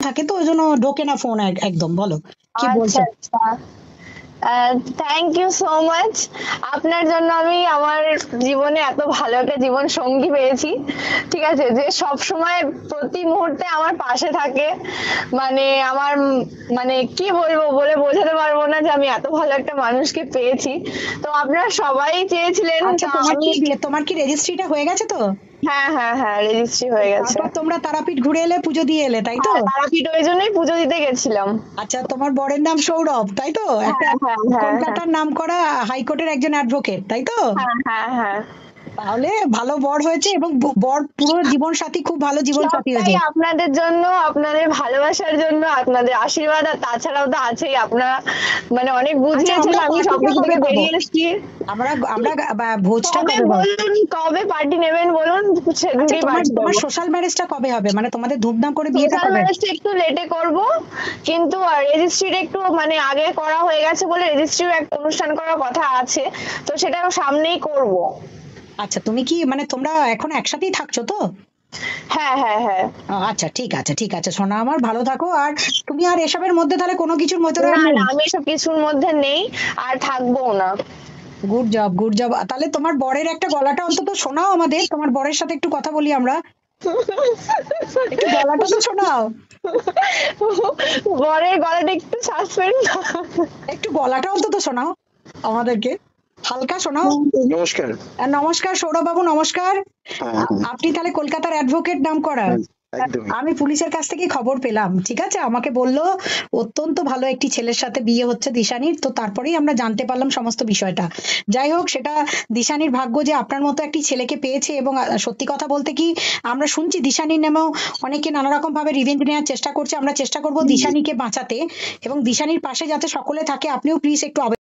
থাকে তো ওই জন্য ঢোকে না ফোন একদম। বলো কি আচ্ছা বলছো? আচ্ছা। Thank you so much. আপনার জন্য আমি আমার জীবনে এত ভালো একটা জীবন সঙ্গী পেয়েছি, ঠিক আছে, যে সব সময় প্রতি মুহূর্তে আমার পাশে থাকে। মানে আমার মানে কি বলবো, বলে বোঝাতে পারবো না যে আমি এত ভালো একটা মানুষকে পেয়েছি। তো আপনারা সবাই চেয়েছিলেন, আচ্ছা, তা তোমার আমি। কি তোমার কি রেজিস্ট্রিটা হয়ে গেছে তো? হ্যাঁ হ্যাঁ হ্যাঁ, রেজিস্ট্রি হয়ে গেছে। তারপর তোমরা তারাপীঠ ঘুরে এলে, পুজো দিয়ে এলে, তাই তো? হ্যাঁ, তারাপীঠ ওই জন্যই পুজো দিতে গেছিলাম। আচ্ছা, তোমার বরের নাম সৌরভ, তাই তো? একটা হ্যাঁ হ্যাঁ হ্যাঁ হ্যাঁ কলকাতার নামকরা হাইকোর্টের একজন অ্যাডভোকেট, তাই তো? হ্যাঁ হ্যাঁ হ্যাঁ। তাহলে ভালো বর হয়েছে, এবং বর পুরো জীবন সাথী, খুব ভালো জীবন সাথী সবটাই হয়েছে। আপনাদের জন্য, আপনাদের ভালোবাসার জন্য, আপনাদের আশীর্বাদ, আর তাছাড়াও তো আছেই আপনারা মানে অনেক আচ্ছা, বুঝিয়েছেন, আমরা আমি পার্টিটা সবকিছু কবে থেকে পাবো? বেরিয়ে এসেছি। আমরা আমরা ভোজটা কবে কবে পাবো? বলুন, কবে পার্টি নেবেন বলুন, আচ্ছা, সেদিনই তোমার পার্টি তোমার দেবো। সোশ্যাল ম্যারেজটা কবে হবে, মানে তোমাদের ধুমধাম করে বিয়েটা সোশ্যাল কবে? ম্যারেজটা একটু লেটে করব, কিন্তু রেজিস্ট্রিটা একটু মানে আগে করা হয়ে গেছে বলে রেজিস্ট্রিও একটা অনুষ্ঠান করার কথা আছে, তো সেটা সামনেই করব। আচ্ছা, তুমি কি মানে তোমরা এখন একসাথেই থাকছো তো? হ্যাঁ হ্যাঁ হ্যাঁ। আচ্ছা, ঠিক আছে, ঠিক আছে সোনা আমার, ভালো থাকো। আর তুমি আর এসবের মধ্যে তাহলে কোনো কিছুর মধ্যে আর না নেই? না, আমি এসব কিছুর মধ্যে নেই, আর থাকবো না। Good job, good job. তাহলে তোমার বরের একটা গলাটা অন্তত শোনাও আমাদের, তোমার বরের সাথে একটু কথা বলি আমরা। একটু গলাটা তো শোনাও। বরের গলাটা একটু সাসপেন্ড। একটু গলাটা অন্তত শোনাও আমাদেরকে, হালকা শোনাও। নমস্কার। নমস্কার সৌরভ বাবু, নমস্কার। হ্যাঁ, আপনি তাহলে কলকাতার অ্যাডভোকেট নাম করা? হ্যাঁ, একদমই। আমি পুলিশের কাছ থেকে খবর পেলাম, ঠিক আছে, আমাকে বললো অত্যন্ত ভালো একটি ছেলের সাথে বিয়ে হচ্ছে দিশানির, তো তারপরেই আমরা জানতে পারলাম সমস্ত বিষয়টা। যাই হোক, সেটা দিশানির ভাগ্য যে আপনার মতো একটি ছেলেকে পেয়েছে। এবং সত্যি কথা বলতে কি, আমরা শুনছি দিশানির নামেও অনেকে নানা রকম ভাবে রিভেঞ্জ নেওয়ার চেষ্টা করছে। আমরা চেষ্টা করব দিশানিকে বাঁচাতে, এবং দিশানির পাশে যাতে সকলে থাকে। আপনিও প্লিজ একটু